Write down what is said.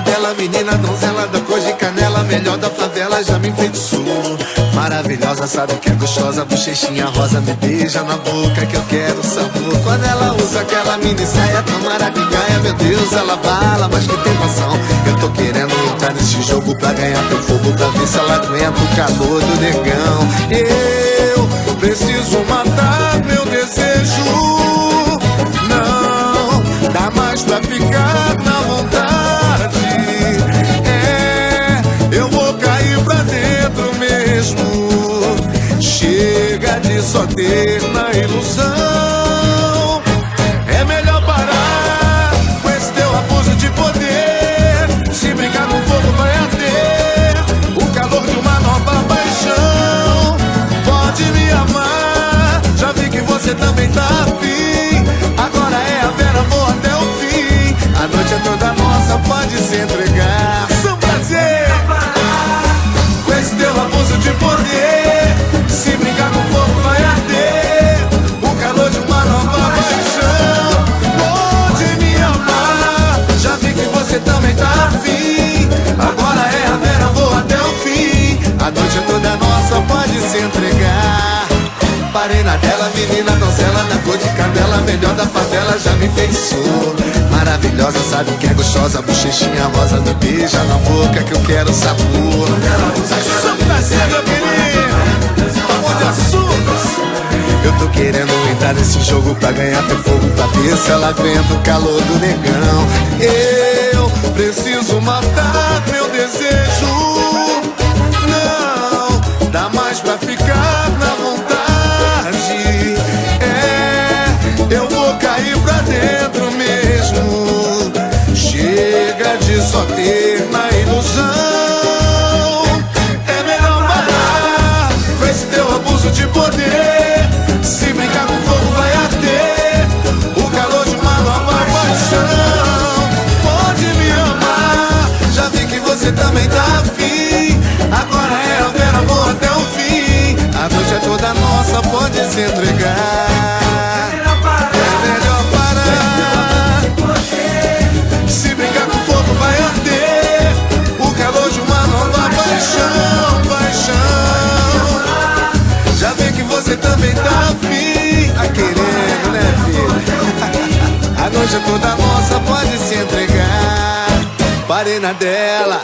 na dela, menina donzela da cor de canela, melhor da favela, já me enfeitiçou. Maravilhosa, sabe que é gostosa, bochechinha rosa, me beija na boca que eu quero sabor. Quando ela usa aquela mini saia tão maravilhosa, meu Deus, ela bala, mas que tem noção. Eu tô querendo entrar nesse jogo pra ganhar teu fogo, pra ver se ela aguenta o calor do negão. Eu preciso matar meu desejo, não dá mais pra ficar na vontade. Eu vou cair pra dentro mesmo. Chega de só ter na ilusão. É melhor parar com esse teu abuso de poder. Se brincar com fogo vai arder o calor de uma nova paixão. Pode me amar, já vi que você também tá afim. Agora é a Vera, vou até o fim. A noite é toda nossa, pode se entregar. São prazer com esse teu abuso de poder. Se brincar com fogo vai arder o calor de uma nova paixão. Pode me amar, já vi que você também tá afim. Agora é a Vera, vou até o fim. A noite é toda nossa, pode se entregar. Parei na tela, menina donzela da cor de canela, melhor da favela, já me enfeitiçou. Maravilhosa, sabe que é gostosa, bochechinha rosa, me beija na boca que eu quero sabor. Só prazer, meu querido, amor de açúcar. Eu tô querendo entrar nesse jogo pra ganhar teu fogo, pra ver se ela aguenta o calor do negão. Eu preciso matar meu desejo, não dá mais pra ficar na vontade. Eu vou cair pra dentro mesmo. Chega de só ter na ilusão. É melhor parar com esse teu abuso de poder. Se brincar com fogo vai arder o calor de uma nova paixão. Pode me amar, já vi que você também tá afim. Agora é a Vera, vou até o fim. A noite é toda nossa, pode se entregar. Você também tá afim, tá querendo, né, filho? A noite é toda nossa, pode se entregar. Parei na dela.